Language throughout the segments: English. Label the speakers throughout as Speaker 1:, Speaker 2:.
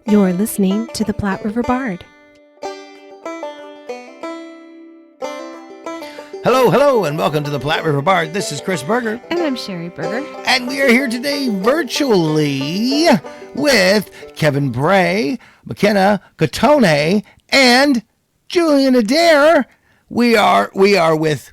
Speaker 1: You're listening to the Platte River Bard.
Speaker 2: Hello, and welcome to the Platte River Bard. This is Chris Berger.
Speaker 1: And I'm Sheri Berger.
Speaker 2: And we are here today virtually with Kevin Bray, McKenna, Cottone, and Julian Adair. We are with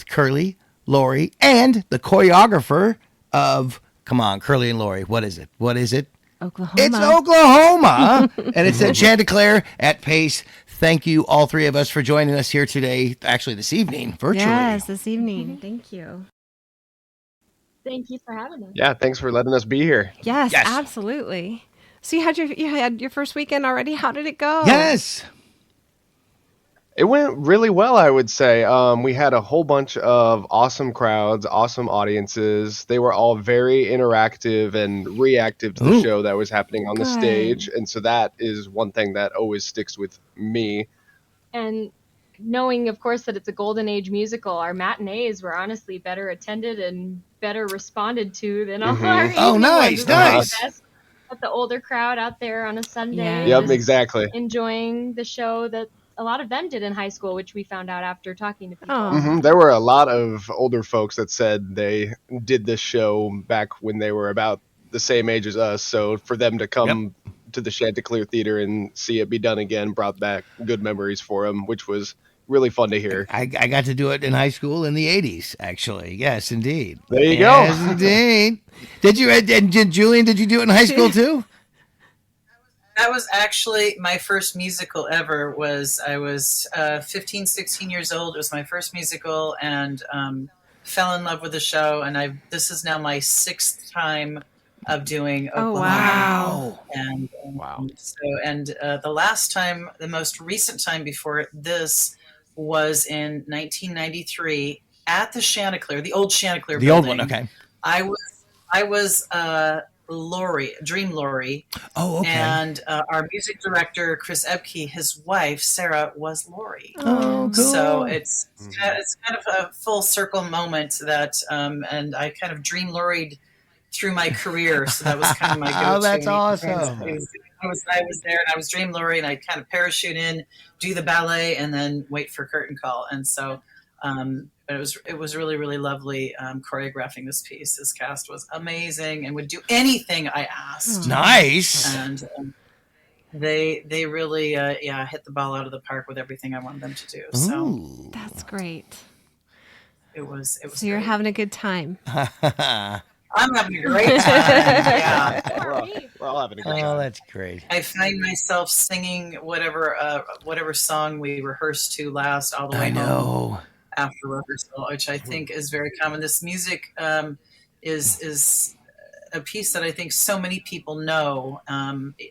Speaker 2: Curly, Laurey, and the choreographer of, come on, Curly and Laurey. What is it?
Speaker 1: Oklahoma.
Speaker 2: It's Oklahoma, and it's at Chanticleer at Pace. Thank you, all three of us, for joining us here today, actually this evening, virtually.
Speaker 1: Yes, this evening. Thank you.
Speaker 3: Thank you for having us.
Speaker 4: Yeah, thanks for letting us be here.
Speaker 1: Yes, absolutely. So you had your first weekend already. How did it go?
Speaker 2: Yes.
Speaker 4: It went really well, I would say. We had a whole bunch of awesome crowds, awesome audiences. They were all very interactive and reactive to the show that was happening on the stage. And so that is one thing that always sticks with me.
Speaker 3: And knowing, of course, that it's a golden age musical, our matinees were honestly better attended and better responded to than all our evening
Speaker 2: nice.
Speaker 3: Best. But the older crowd out there on a Sunday.
Speaker 4: Yeah. Yep, exactly.
Speaker 3: Enjoying the show that a lot of them did in high school, which we found out after talking to people.
Speaker 4: There were a lot of older folks that said they did this show back when they were about the same age as us. So for them to come to the Chanticleer Theater and see it be done again brought back good memories for them, which was really fun to hear.
Speaker 2: I got to do it in high school in the 80s, actually. Yes, indeed.
Speaker 4: There you go.
Speaker 2: Yes, indeed. Did you, and Julian, did you do it in high school too?
Speaker 5: That was actually my first musical ever. I was 15, 16 years old. It was my first musical, and fell in love with the show. And this is now my sixth time of doing Oklahoma.
Speaker 2: Wow.
Speaker 5: And the last time, the most recent time before this, was in 1993 at the Chanticleer, the old Chanticleer building.
Speaker 2: The old one, okay.
Speaker 5: I was Laurey, Dream Laurey.
Speaker 2: Oh, okay.
Speaker 5: And our music director, Chris Ebke, his wife, Sarah, was Laurey.
Speaker 2: Oh, cool.
Speaker 5: So it's kind of a full circle moment that, and I kind of dream Laurey'd through my career. So that was kind of my go-to.
Speaker 2: Oh, that's awesome.
Speaker 5: I was there and I was Dream Laurey, and I'd kind of parachute in, do the ballet, and then wait for curtain call. And so, but it was really, really lovely choreographing this piece. This cast was amazing and would do anything I asked.
Speaker 2: Nice.
Speaker 5: And they really hit the ball out of the park with everything I wanted them to do. So
Speaker 1: That's great.
Speaker 5: it was.
Speaker 1: So you're having a good time.
Speaker 5: I'm having a great time. Yeah.
Speaker 4: We're all having a good time.
Speaker 2: Oh, that's great.
Speaker 5: I find myself singing whatever song we rehearsed to last all the way home after rehearsal, which I think is very common. This music is a piece that I think so many people know.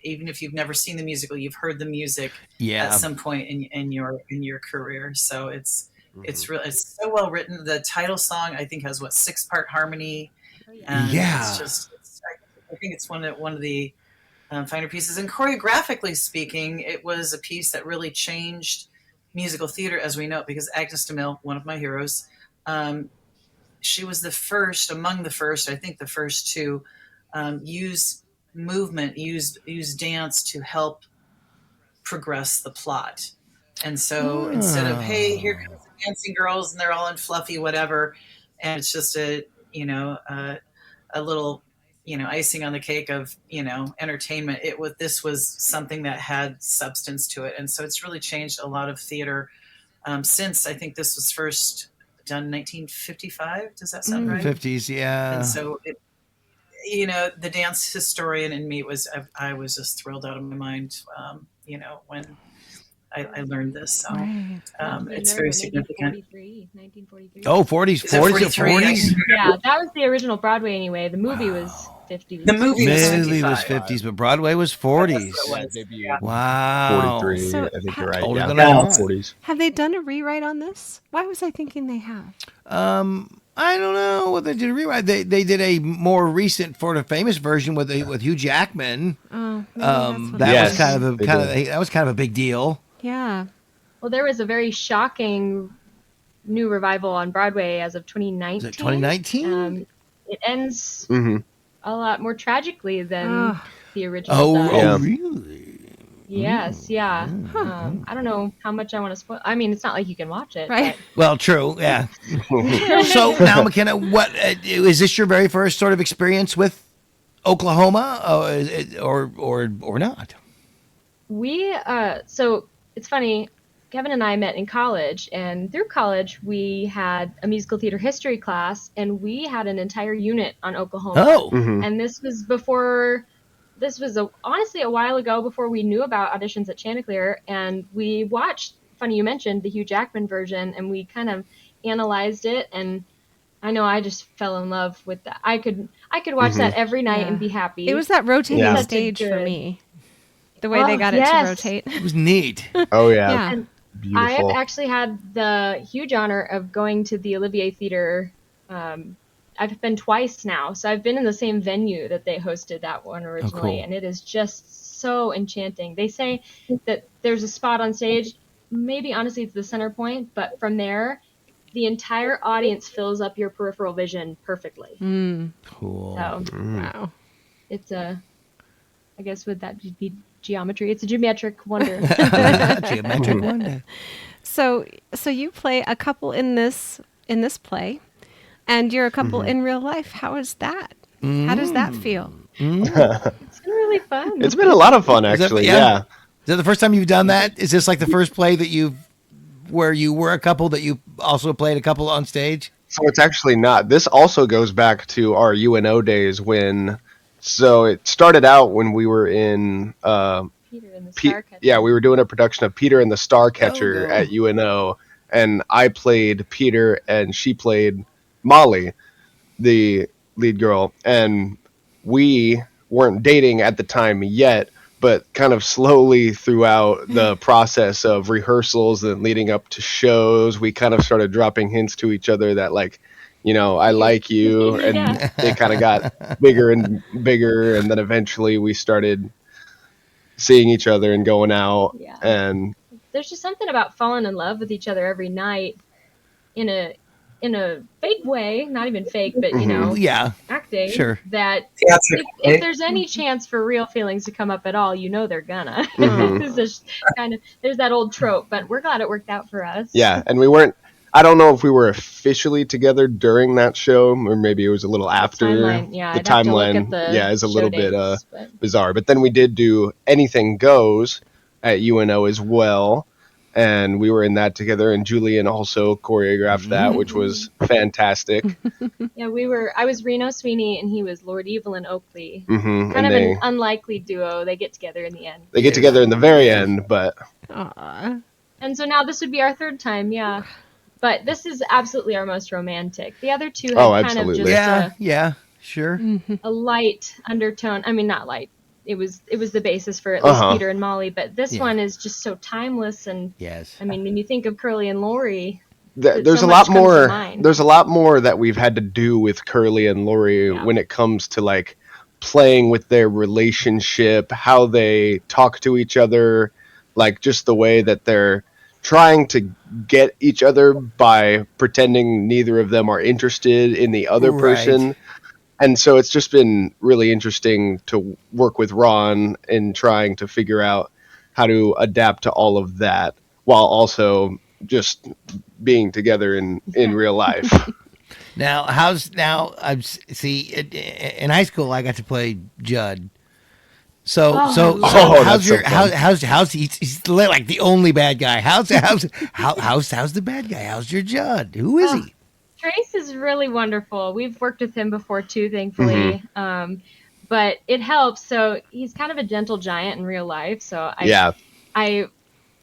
Speaker 5: Even if you've never seen the musical, you've heard the music at some point in your career. So it's so well written. The title song I think has 6-part harmony. And I think it's one of the finer pieces. And choreographically speaking, it was a piece that really changed musical theater as we know it, because Agnes DeMille, one of my heroes, she was among the first to use movement, use dance to help progress the plot. And so instead of, hey, here comes the dancing girls and they're all in fluffy whatever, and it's just a little, icing on the cake of, entertainment. This was something that had substance to it. And so it's really changed a lot of theater since I think this was first done in 1955. Does that sound right?
Speaker 2: 50s, yeah.
Speaker 5: And so, the dance historian in me I was just thrilled out of my mind, when I learned this. So it's very significant.
Speaker 3: 1943.
Speaker 2: Oh, 40s. 40s?
Speaker 3: Yeah, that was the original Broadway anyway. The movie was 50s.
Speaker 5: The movie
Speaker 2: was 50s, but Broadway was 40s. Wow.
Speaker 4: 43,
Speaker 1: So
Speaker 4: I think you're right.
Speaker 2: older
Speaker 4: Yeah,
Speaker 2: than I thought.
Speaker 4: 40s.
Speaker 1: Have they done a rewrite on this? Why was I thinking they have?
Speaker 2: I don't know what they did a rewrite. They did a more recent, sort of famous version with Hugh Jackman.
Speaker 1: Oh,
Speaker 2: That was kind of a big deal.
Speaker 1: Yeah.
Speaker 3: Well, there was a very shocking new revival on Broadway as of 2019.
Speaker 2: Is it 2019?
Speaker 3: It ends a lot more tragically than the original.
Speaker 2: Oh,
Speaker 3: does.
Speaker 2: really?
Speaker 3: Yes, yeah. I don't know how much I want to spoil. I mean, it's not like you can watch it,
Speaker 1: Right.
Speaker 2: Well, true. Yeah. So now, McKenna, what is this your very first sort of experience with Oklahoma, or not?
Speaker 3: We so it's funny. Kevin and I met in college, and through college we had a musical theater history class, and we had an entire unit on Oklahoma.
Speaker 2: Oh,
Speaker 3: And this was honestly a while ago, before we knew about auditions at Chanticleer, and we watched. Funny you mentioned the Hugh Jackman version, and we kind of analyzed it, and I know I just fell in love with that. I could watch that every night and be happy.
Speaker 1: It was that rotating
Speaker 4: Yeah.
Speaker 1: stage for
Speaker 3: Good-
Speaker 1: me. The way they got it to
Speaker 3: yes.
Speaker 1: rotate.
Speaker 2: it was neat.
Speaker 4: Oh yeah,
Speaker 1: Yeah.
Speaker 3: And
Speaker 4: beautiful.
Speaker 3: I have actually had the huge honor of going to the Olivier Theater. I've been twice now, so I've been in the same venue that they hosted that one originally,
Speaker 2: cool.
Speaker 3: and it is just so enchanting. They say that there's a spot on stage, maybe honestly it's the center point, but from there, the entire audience fills up your peripheral vision perfectly.
Speaker 2: Cool.
Speaker 3: So
Speaker 1: Wow.
Speaker 3: it's I guess would that be geometry? It's a geometric wonder.
Speaker 2: Geometric wonder.
Speaker 1: So you play a couple in this play, and you're a couple in real life. How is that? How does that feel?
Speaker 3: It's been really fun.
Speaker 4: It's been a lot of fun,
Speaker 2: Is that-
Speaker 4: actually.
Speaker 2: yeah?
Speaker 4: Yeah.
Speaker 2: Is that the first time you've done that? Is this like the first play that where you were a couple that you also played a couple on stage?
Speaker 4: So it's actually not. This also goes back to our UNO days so it started out when we were in
Speaker 3: Peter and the Starcatcher.
Speaker 4: yeah, we were doing a production of Peter and the Starcatcher
Speaker 2: Oh, no.
Speaker 4: at UNO, and I played Peter and she played Molly, the lead girl, and we weren't dating at the time yet, but kind of slowly throughout the process of rehearsals and leading up to shows, we kind of started dropping hints to each other that, like, you know, I like you, and
Speaker 3: Yeah.
Speaker 4: it kind of got bigger and bigger, and then eventually we started seeing each other and going out.
Speaker 3: Yeah.
Speaker 4: And
Speaker 3: There's just something about falling in love with each other every night in a fake way, not even fake, but you know,
Speaker 2: Yeah.
Speaker 3: acting.
Speaker 2: Sure.
Speaker 3: That
Speaker 5: Theatric,
Speaker 3: if there's any chance for real feelings to come up at all, you know they're gonna. It's just kind of, there's that old trope, but we're glad it worked out for us.
Speaker 4: yeah, and I don't know if we were officially together during that show, or maybe it was a little after.
Speaker 3: Timeline, yeah,
Speaker 4: the
Speaker 3: I'd have to look
Speaker 4: timeline,
Speaker 3: at the
Speaker 4: yeah, is a
Speaker 3: show
Speaker 4: little bit
Speaker 3: dates, but-
Speaker 4: bizarre. But then we did do Anything Goes at UNO as well, and we were in that together. And Julian also choreographed that, which was fantastic.
Speaker 3: Yeah, I was Reno Sweeney and he was Lord Evelyn Oakley.
Speaker 4: Hmm
Speaker 3: Kind
Speaker 4: And
Speaker 3: of
Speaker 4: they
Speaker 3: an unlikely duo. They get together in the end.
Speaker 4: get together in the very end, but
Speaker 1: Aw.
Speaker 3: And so now this would be our third time, yeah. But this is absolutely our most romantic. The other two had
Speaker 4: Oh,
Speaker 3: kind
Speaker 4: absolutely.
Speaker 3: of just
Speaker 2: Yeah. Sure.
Speaker 3: a light undertone. I mean, not light. It was the basis for at least Peter and Molly. But this
Speaker 2: Yeah.
Speaker 3: one is just so timeless. And
Speaker 2: Yes.
Speaker 3: I mean, when you think of Curly and Laurey,
Speaker 4: there's
Speaker 3: so
Speaker 4: a
Speaker 3: much
Speaker 4: lot
Speaker 3: comes to
Speaker 4: more.
Speaker 3: mind.
Speaker 4: There's a lot more that we've had to do with Curly and Laurey
Speaker 3: Yeah.
Speaker 4: when it comes to like playing with their relationship, how they talk to each other, like just the way that they're trying to get each other by pretending neither of them are interested in the other
Speaker 2: Right.
Speaker 4: person. And so it's just been really interesting to work with Ron in trying to figure out how to adapt to all of that while also just being together in real life.
Speaker 2: Now, in high school I got to play Judd. So how's
Speaker 4: that's so fun.
Speaker 2: how's he's like the only bad guy. How's the bad guy? How's your Judd? Who is he?
Speaker 3: Trace is really wonderful. We've worked with him before too, thankfully. But it helps. So he's kind of a gentle giant in real life. So I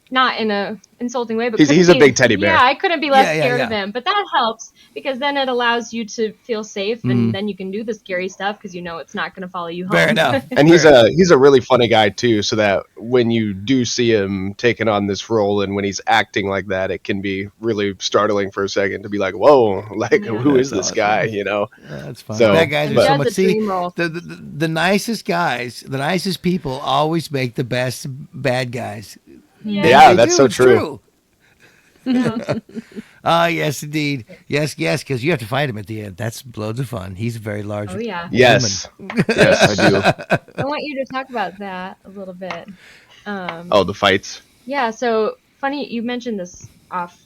Speaker 3: not in a insulting way, but
Speaker 4: He's a big teddy bear.
Speaker 3: Yeah, I couldn't be less
Speaker 2: Yeah,
Speaker 3: scared
Speaker 2: yeah.
Speaker 3: of him. But that helps because then it allows you to feel safe, and then you can do the scary stuff because you know it's not going to follow you home.
Speaker 2: Fair enough.
Speaker 4: And he's a really funny guy too, so that when you do see him taking on this role and when he's acting like that, it can be really starting for a second to be like, whoa, like who is this guy, you know?
Speaker 2: That's fun.
Speaker 4: So-
Speaker 2: Bad guys are
Speaker 3: but-
Speaker 2: so
Speaker 3: Judd's
Speaker 2: much.
Speaker 3: a
Speaker 2: See,
Speaker 3: dream role.
Speaker 2: the nicest guys, the nicest people always make the best bad guys.
Speaker 4: Yeah,
Speaker 2: They
Speaker 4: that's
Speaker 2: do,
Speaker 4: so
Speaker 2: it's
Speaker 4: true.
Speaker 2: Yes, indeed. Yes, because you have to fight him at the end. That's loads of fun. He's a very large.
Speaker 3: Oh yeah,
Speaker 4: Yes. Yes, I do.
Speaker 3: I want you to talk about that a little bit.
Speaker 4: Oh, the fights.
Speaker 3: Yeah, so funny you mentioned this off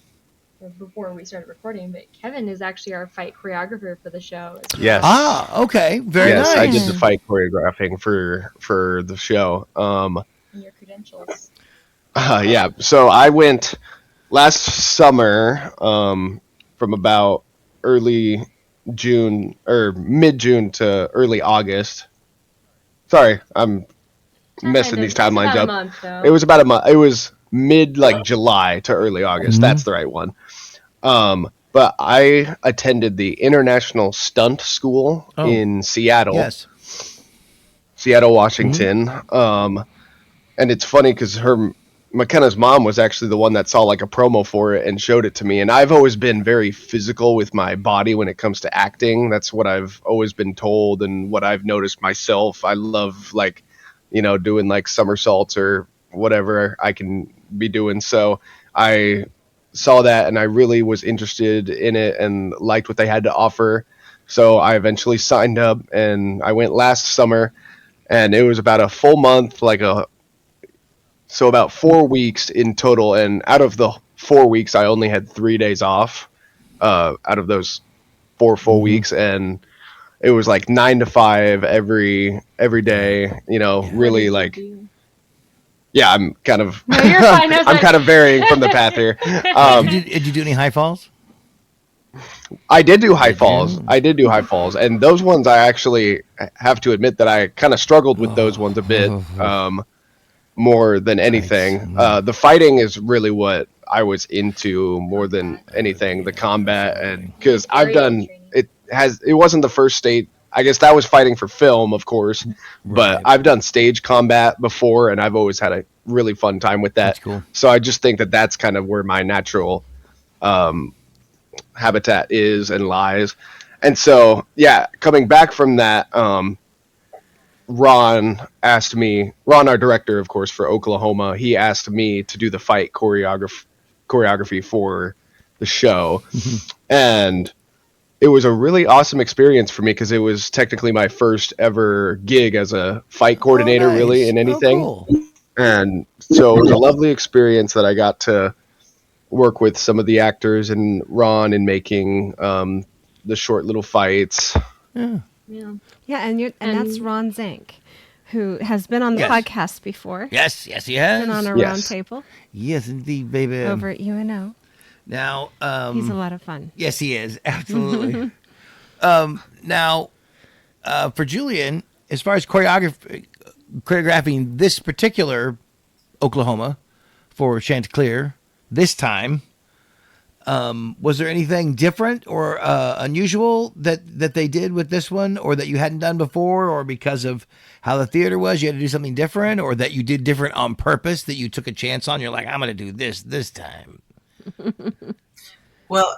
Speaker 3: before we started recording, but Kevin is actually our fight choreographer for the show.
Speaker 4: Yes.
Speaker 2: Ah, okay. Very
Speaker 4: yes,
Speaker 2: nice.
Speaker 4: I did the fight choreographing for the show.
Speaker 3: And your credentials.
Speaker 4: Yeah. So I went last summer, from about early June or mid June to early August. Sorry, I'm messing these timelines up. It was about a month. It was mid July to early August. That's the right one. But I attended the International Stunt School in Seattle.
Speaker 2: Yes.
Speaker 4: Seattle, Washington. And it's funny because McKenna's mom was actually the one that saw a promo for it and showed it to me. And I've always been very physical with my body when it comes to acting. That's what I've always been told and what I've noticed myself. I love doing somersaults or whatever I can be doing. So I saw that and I really was interested in it and liked what they had to offer. So I eventually signed up and I went last summer, and it was about a full month, so about 4 weeks in total. And out of the 4 weeks, I only had 3 days off out of those 4 full weeks. And it was 9 to 5 every day, really yeah, I'm kind of,
Speaker 3: no, you're fine.
Speaker 4: I'm kind of varying from the path here.
Speaker 2: Did you do any high falls?
Speaker 4: I did do high falls. And those ones I actually have to admit that I kind of struggled with those ones a bit. More than anything. The fighting is really what I was into more than anything, the combat. And because I've done it wasn't the first state, I guess that was fighting for film, of course, but I've done stage combat before and I've always had a really fun time with that.
Speaker 2: That's cool.
Speaker 4: So I just think that that's kind of where my natural habitat is and lies. And so, yeah, coming back from that, Ron, our director, of course, for Oklahoma, he asked me to do the fight choreography for the show. And it was a really awesome experience for me because it was technically my first ever gig as a fight coordinator, really, in anything.
Speaker 2: Cool.
Speaker 4: And so it was a lovely experience that I got to work with some of the actors and Ron in making the short little fights.
Speaker 3: Yeah,
Speaker 1: and that's Ron Zank, who has been on the podcast before.
Speaker 2: Yes, he has.
Speaker 1: Been on a round table.
Speaker 2: Yes, indeed, baby.
Speaker 1: Over at UNO.
Speaker 2: Now,
Speaker 1: he's a lot of fun.
Speaker 2: Yes, he is. Absolutely. Now, for Julian, as far as choreographing this particular Oklahoma for Chanticleer this time, was there anything different or unusual that they did with this one, or that you hadn't done before, or because of how the theater was, you had to do something different, or that you did different on purpose, that you took a chance on? You're like, I'm going to do this time.
Speaker 5: Well,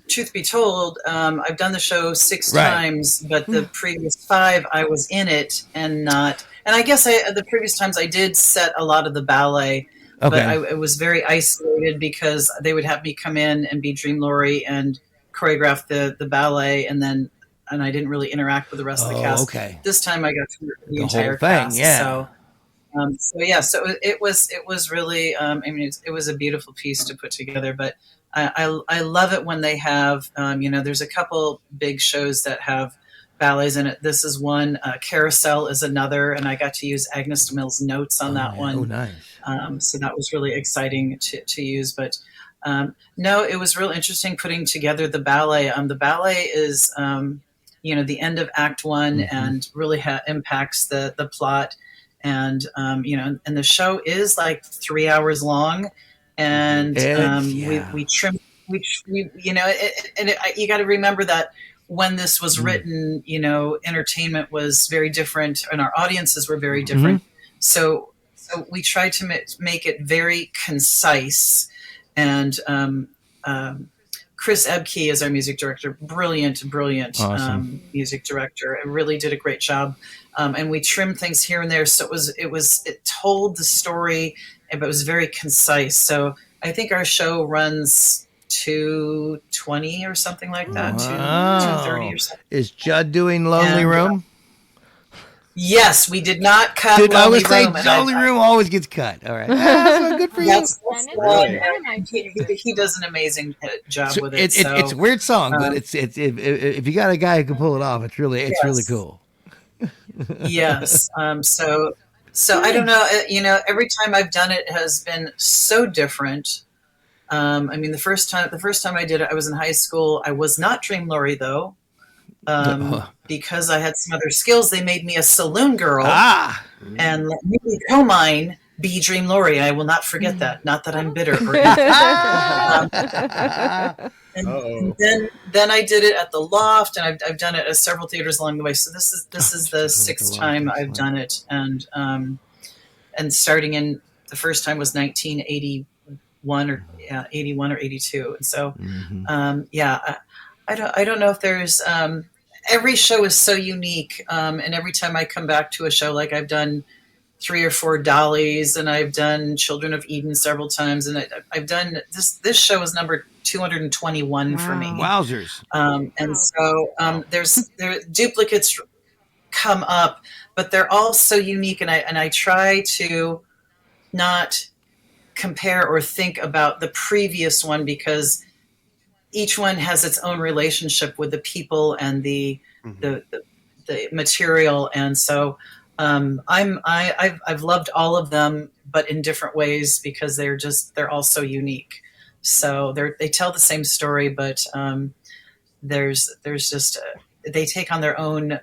Speaker 5: truth be told, I've done the show 6 times, but the previous 5 I was in it and not. And I guess the previous times I did set a lot of the ballet, but I was very isolated because they would have me come in and be Dream Laurey and choreograph the ballet, and I didn't really interact with the rest of the cast. This time I got to the entire cast. So it was really, it was a beautiful piece to put together, but I love it when they have, there's a couple big shows that have ballets in it. This is one, Carousel is another, and I got to use Agnes DeMille's notes on that one.
Speaker 2: Oh, nice.
Speaker 5: So that was really exciting to use, but no, it was real interesting putting together the ballet. The ballet is, the end of Act 1 and really impacts the plot. And, and the show is 3 hours long, and we trim, you got to remember that when this was written, entertainment was very different and our audiences were very different. So we tried to make it very concise. And Chris Ebke is our music director, brilliant awesome. Music director. It really did a great job. And we trimmed things here and there. So it told the story, but it was very concise. So I think our show runs 2:20 or something like that. 2:30 or something.
Speaker 2: Is Judd doing Lonely Room?
Speaker 5: Yes, we did not cut
Speaker 2: Dude, I
Speaker 5: Lonely
Speaker 2: would say
Speaker 5: Room. and
Speaker 2: Lonely Room always gets cut. All right. So good for you.
Speaker 5: That's
Speaker 3: Really?
Speaker 5: he does an amazing job
Speaker 2: So
Speaker 5: with it.
Speaker 2: it's a weird song, but
Speaker 5: um,
Speaker 2: it's if you got a guy who can pull it off, it's really
Speaker 5: Yes.
Speaker 2: cool.
Speaker 5: yes. So I don't know. Every time I've done it has been so different. I mean, the first time I did it, I was in high school. I was not Dream Laurey though, because I had some other skills. They made me a saloon girl, and let me Comine be Dream Laurey. I will not forget that. Not that I'm bitter. Or and then I did it at the Loft, and I've done it at several theaters along the way. So this is the sixth time I've done it, and starting in the first time was 1981 or 81 or 82, and so I don't know if there's every show is so unique, and every time I come back to a show, like I've done 3 or 4 Dollies, and I've done Children of Eden several times, and I've done this show is number 221 for me.
Speaker 2: Wowzers!
Speaker 5: And so there duplicates come up, but they're all so unique, and I try to not compare or think about the previous one, because each one has its own relationship with the people and the material, and so I've loved all of them, but in different ways, because they're all so unique. So they tell the same story, but there's just they take on their own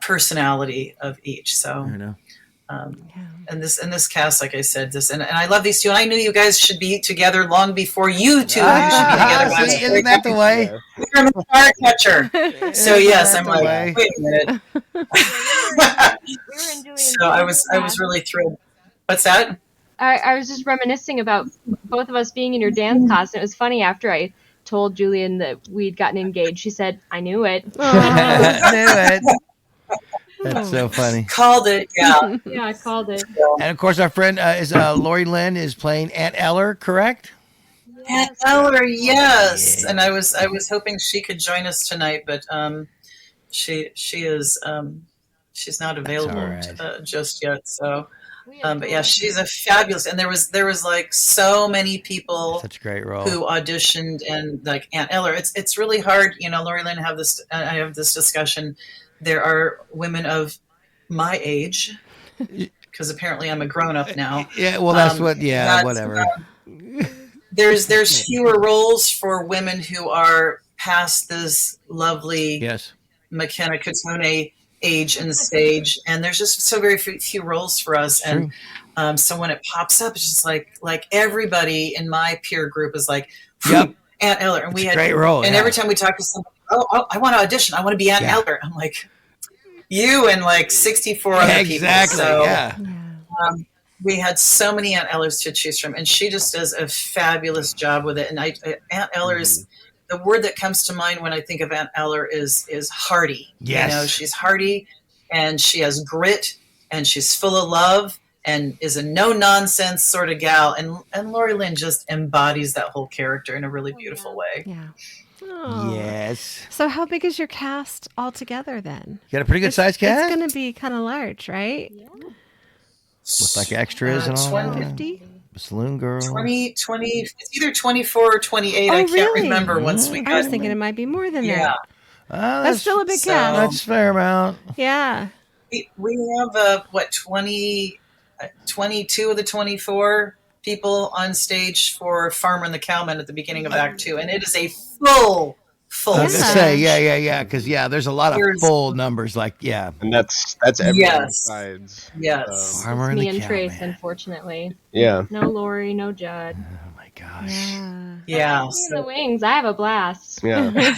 Speaker 5: personality of each. So and this cast, like I said, and I love these two, and I knew you guys should be together long before you two should be together.
Speaker 2: Isn't that the way?
Speaker 5: You're a star catcher. So yes, I'm like, wait a minute. So I was really thrilled. What's that?
Speaker 3: I was just reminiscing about both of us being in your dance costume. It was funny, after I told Julian that we'd gotten engaged, she said, "I knew it."
Speaker 2: I knew it. That's so funny.
Speaker 5: Called it, yeah.
Speaker 3: Yeah, I called it.
Speaker 2: And of course, our friend is Lori Lynn is playing Aunt Eller, correct?
Speaker 5: Aunt Eller, yes. And I was hoping she could join us tonight, but she is she's not available just yet. So, but yeah, she's a fabulous. And there was like so many people,
Speaker 2: such a great role,
Speaker 5: who auditioned, and like Aunt Eller. It's really hard, Lori Lynn. I have this discussion. There are women of my age, because apparently I'm a grown-up now.
Speaker 2: Yeah, well, that's whatever.
Speaker 5: There's fewer roles for women who are past this lovely McKenna Cottone age in the stage, and there's just so very few roles for us. And so when it pops up, it's just like everybody in my peer group is like, Aunt Eller, and we had
Speaker 2: great role.
Speaker 5: And every time we talk to somebody, I want to audition. I want to be Aunt Eller. I'm like, you and like 64 other people.
Speaker 2: Exactly.
Speaker 5: So, we had so many Aunt Ellers to choose from, and she just does a fabulous job with it. And Aunt Eller's, the word that comes to mind when I think of Aunt Eller is hearty.
Speaker 2: Yes.
Speaker 5: She's hearty, and she has grit, and she's full of love, and is a no-nonsense sort of gal. And Lori Lynn just embodies that whole character in a really beautiful way.
Speaker 1: Yeah. Oh.
Speaker 2: Yes.
Speaker 1: So how big is your cast altogether then?
Speaker 2: You got a pretty good sized cast?
Speaker 1: It's going to be kind of large, right?
Speaker 3: Yeah.
Speaker 2: With like extras and all
Speaker 1: 50?
Speaker 2: Saloon girl.
Speaker 5: 20, it's either 24 or 28. I can't remember once we got
Speaker 1: I was thinking it might be more than that.
Speaker 2: That's
Speaker 1: still a big cast.
Speaker 2: That's a fair amount.
Speaker 1: Yeah.
Speaker 5: We have, 22 of the 24 people on stage for Farmer and the Cowman at the beginning of Act 2, and it is a full
Speaker 2: I was gonna say, because there's a lot of full numbers,
Speaker 4: and that's everyone besides.
Speaker 5: Yes,
Speaker 2: Farmer and
Speaker 3: me
Speaker 2: the
Speaker 3: and Trace,
Speaker 2: Cowman.
Speaker 3: Unfortunately.
Speaker 4: Yeah.
Speaker 3: No Lori, no Judd.
Speaker 2: Oh my gosh.
Speaker 5: Yeah.
Speaker 3: In the wings, I have a blast.
Speaker 4: Yeah.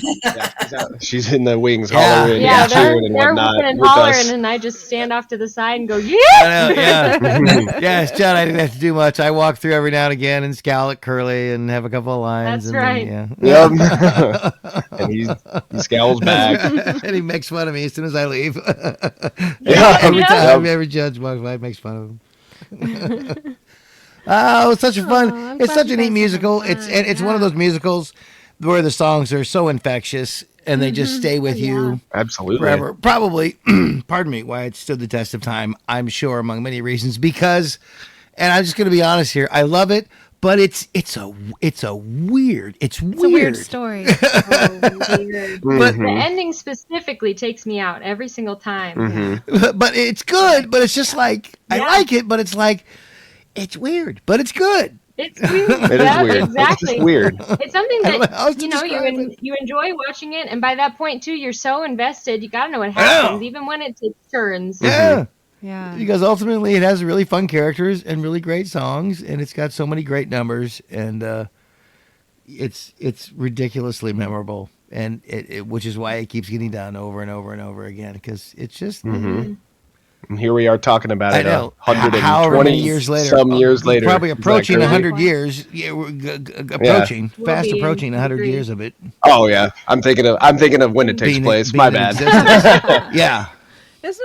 Speaker 4: She's in the wings,
Speaker 2: Yeah.
Speaker 4: hollering
Speaker 3: Yeah,
Speaker 4: and
Speaker 3: they're
Speaker 4: cheering and
Speaker 3: whooping
Speaker 4: whatnot
Speaker 3: and
Speaker 4: with
Speaker 3: hollering,
Speaker 4: us.
Speaker 3: and I just stand off to the side and go, yeah.
Speaker 2: I know, yes, John, I didn't have to do much. I walk through every now and again and scowl at Curly and have a couple of lines.
Speaker 3: That's
Speaker 2: and
Speaker 3: right.
Speaker 2: Then,
Speaker 4: Yep. And he scowls back.
Speaker 2: and he makes fun of me as soon as I leave.
Speaker 4: Yeah.
Speaker 2: Every time,
Speaker 4: Yep.
Speaker 2: every judge walks by makes fun of him. Oh, it's such a fun. It's such a neat musical. It's one of those musicals where the songs are so infectious, and they just stay with you
Speaker 4: Absolutely.
Speaker 2: forever. Probably, pardon me, why it stood the test of time, I'm sure, among many reasons, because, and I'm just going to be honest here, I love it, but it's a weird
Speaker 1: story.
Speaker 3: Weird.
Speaker 2: But
Speaker 3: The ending specifically takes me out every single time.
Speaker 4: Mm-hmm.
Speaker 2: but it's good, but it's just like, I
Speaker 3: Yeah.
Speaker 2: like it, but it's like, it's weird, but it's good.
Speaker 3: It's weird.
Speaker 4: It is weird.
Speaker 3: Exactly.
Speaker 4: It's just weird.
Speaker 3: It's something
Speaker 2: I don't know how else
Speaker 3: that
Speaker 2: to
Speaker 3: you know
Speaker 2: describe it.
Speaker 3: you enjoy watching it, and by that point too, you're so invested. You gotta know what happens, even when it takes turns.
Speaker 2: Yeah.
Speaker 1: Yeah.
Speaker 2: Because ultimately it has really fun characters and really great songs, and it's got so many great numbers, and it's ridiculously memorable, and which is why it keeps getting done over and over and over again, because it's just
Speaker 4: And here we are talking about
Speaker 2: I
Speaker 4: it
Speaker 2: know
Speaker 4: 120
Speaker 2: however many years later,
Speaker 4: some years later.
Speaker 2: probably
Speaker 4: Isn't that
Speaker 2: approaching
Speaker 4: crazy?
Speaker 2: 100 years. Yeah, we're approaching
Speaker 3: We'll
Speaker 2: fast
Speaker 3: be in
Speaker 2: approaching 100
Speaker 3: three.
Speaker 2: years of it
Speaker 4: Oh yeah, I'm thinking of when it takes
Speaker 2: being-
Speaker 4: place.
Speaker 2: being
Speaker 4: My
Speaker 2: in
Speaker 4: bad.
Speaker 2: existence. Yeah.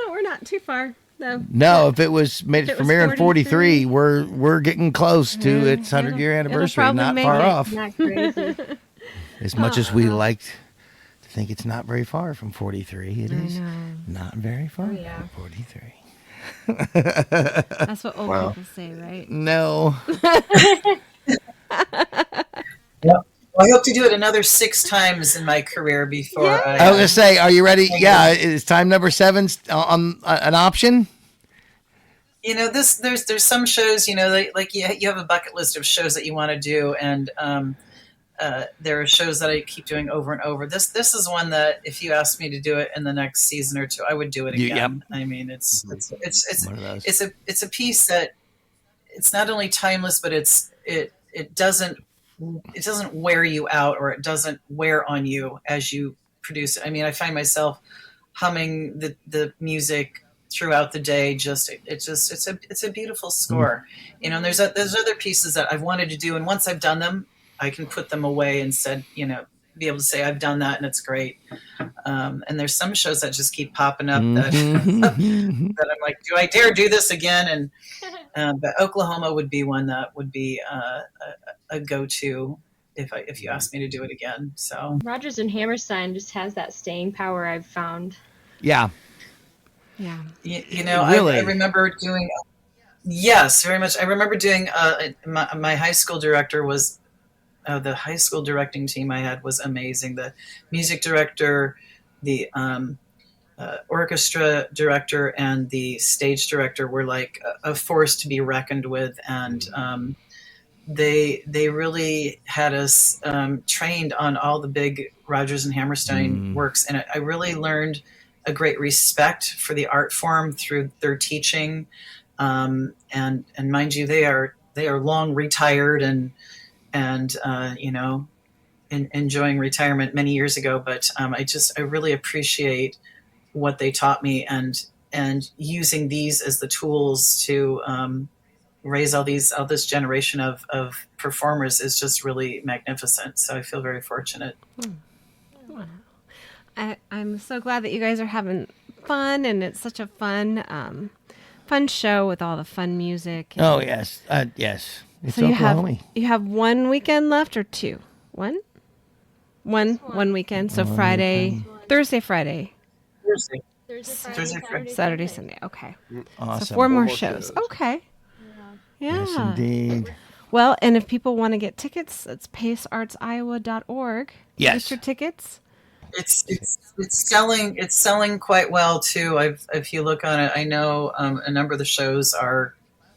Speaker 1: We're not too far though.
Speaker 2: No, if it was made
Speaker 1: If
Speaker 2: its
Speaker 1: it was
Speaker 2: premiere in 43,
Speaker 1: 43,
Speaker 2: we're getting close to
Speaker 1: Yeah,
Speaker 2: its 100-year
Speaker 1: it'll
Speaker 2: anniversary.
Speaker 1: probably
Speaker 2: Not
Speaker 1: make
Speaker 2: far
Speaker 1: it.
Speaker 2: off.
Speaker 3: Not crazy.
Speaker 2: As much as we liked to think it's not very far from 43, it is
Speaker 1: know.
Speaker 2: not very far
Speaker 3: yeah.
Speaker 2: from 43.
Speaker 1: That's what old
Speaker 4: Wow.
Speaker 1: people say, right?
Speaker 2: No.
Speaker 5: Well, I hope to do it another 6 times in my career before
Speaker 2: I was going to say, are you ready? Yeah, is time number 7 on an option?
Speaker 5: You know, there's some shows, you know, like you have a bucket list of shows that you want to do, and there are shows that I keep doing over and over. This is one that if you asked me to do it in the next season or 2, I would do it again. I mean, it's
Speaker 2: One of those.
Speaker 5: it's a piece that it's not only timeless, but it doesn't wear you out, or it doesn't wear on you as you produce it. I mean, I find myself humming the music throughout the day. It's a beautiful score, you know. And there's other pieces that I've wanted to do, and once I've done them, I can put them away and said, you know, be able to say I've done that and it's great. And there's some shows that just keep popping up that that I'm like, do I dare do this again? And but Oklahoma would be one that would be a go-to if you asked me to do it again. So
Speaker 3: Rodgers and Hammerstein just has that staying power, I've found.
Speaker 2: Yeah.
Speaker 1: Yeah.
Speaker 5: you know,
Speaker 2: Really?
Speaker 5: I remember doing. Yes, very much. I remember doing. My high school director was. The high school directing team I had was amazing. The music director, the orchestra director, and the stage director were like a force to be reckoned with. And they really had us trained on all the big Rodgers and Hammerstein works, and I really learned a great respect for the art form through their teaching. And mind you, they are long retired and you know, enjoying retirement many years ago. But I really appreciate what they taught me, and using these as the tools to raise all this generation of performers is just really magnificent. So I feel very fortunate.
Speaker 1: I'm so glad that you guys are having fun, and it's such a fun show with all the fun music.
Speaker 2: Oh, yes. Yes. It's
Speaker 1: So
Speaker 2: Oklahoma.
Speaker 1: you have 1 weekend left, or 2? One weekend. So Thursday, Friday,
Speaker 5: Thursday,
Speaker 1: Saturday, Sunday. Okay.
Speaker 2: Awesome.
Speaker 1: So 4 more shows. Okay. Yeah.
Speaker 2: Yes, indeed.
Speaker 1: Well, and if people want to get tickets, it's paceartsiowa.org.
Speaker 2: Yes.
Speaker 1: Get your tickets.
Speaker 5: It's selling quite well too. If you look on it, I know a number of the shows are.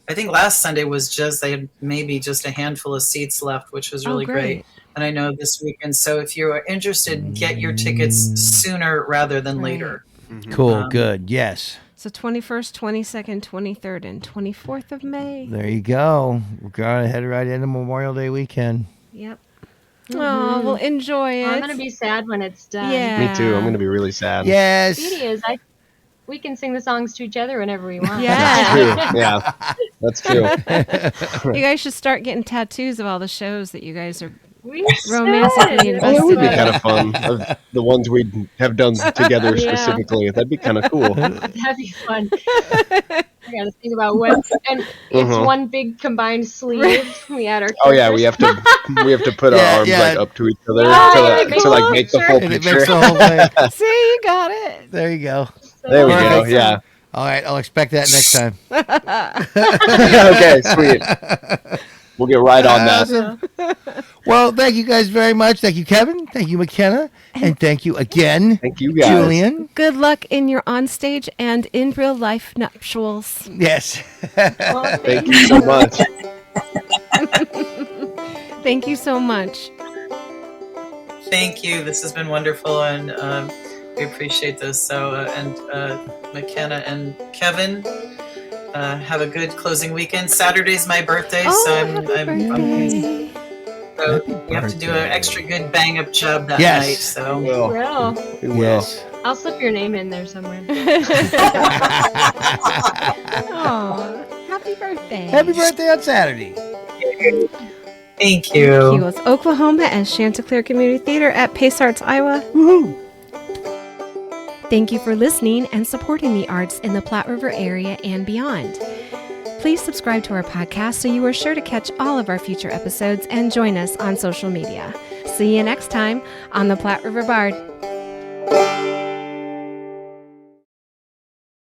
Speaker 5: I think last Sunday was they had maybe just a handful of seats left, which was really great. And I know this weekend. So if you're interested, get your tickets sooner rather than later.
Speaker 2: Cool. Good. Yes.
Speaker 1: So 21st, 22nd, 23rd, and 24th of May.
Speaker 2: There you go. We're going to head right into Memorial Day weekend.
Speaker 1: Yep. Oh, we'll enjoy it.
Speaker 3: I'm gonna be sad when it's done.
Speaker 1: Yeah.
Speaker 4: Me too. I'm going to be really sad.
Speaker 2: Yes.
Speaker 3: The beauty is we can sing the songs to each other whenever we want.
Speaker 1: Yeah.
Speaker 4: True. Yeah, that's true.
Speaker 1: You guys should start getting tattoos of all the shows that you guys are
Speaker 3: We
Speaker 1: romantically
Speaker 3: should.
Speaker 4: Oh, that would be
Speaker 1: invested in.
Speaker 4: kind of fun. Of the ones we have done together
Speaker 3: Yeah.
Speaker 4: specifically. That'd be kind of cool.
Speaker 3: That'd be fun. I gotta think about what, and it's one big combined sleeve. We had our.
Speaker 4: Oh yeah, we have to put our arms like up to each other to like make the full
Speaker 2: And it
Speaker 4: picture.
Speaker 2: makes the whole thing.
Speaker 1: See, you got it.
Speaker 2: There you go.
Speaker 4: There we go.
Speaker 2: Perfect.
Speaker 4: Yeah.
Speaker 2: All right, I'll expect that next time.
Speaker 4: Okay, sweet. We'll get right on that.
Speaker 2: Awesome. Well, thank you guys very much. Thank you, Kevin. Thank you, McKenna. And thank you again,
Speaker 4: Thank you guys.
Speaker 2: Julian.
Speaker 1: Good luck in your onstage and in real life nuptials.
Speaker 2: Yes.
Speaker 4: Thank you so much.
Speaker 1: Thank you so much.
Speaker 5: Thank you. This has been wonderful, and we appreciate this. So, McKenna and Kevin, have a good closing weekend. Saturday's my birthday, so so we have to do an extra good bang up job that night. So
Speaker 4: We will. We will.
Speaker 2: Yes.
Speaker 3: I'll slip your name in there somewhere.
Speaker 1: Aw, happy birthday.
Speaker 2: Happy birthday on Saturday.
Speaker 5: thank
Speaker 1: Thank
Speaker 5: you.
Speaker 1: you. It's Oklahoma and Chanticleer Community Theater at Pace Arts, Iowa.
Speaker 2: Woohoo.
Speaker 1: Thank you for listening and supporting the arts in the Platte River area and beyond. Please subscribe to our podcast so you are sure to catch all of our future episodes and join us on social media. See you next time on the Platte River Bard.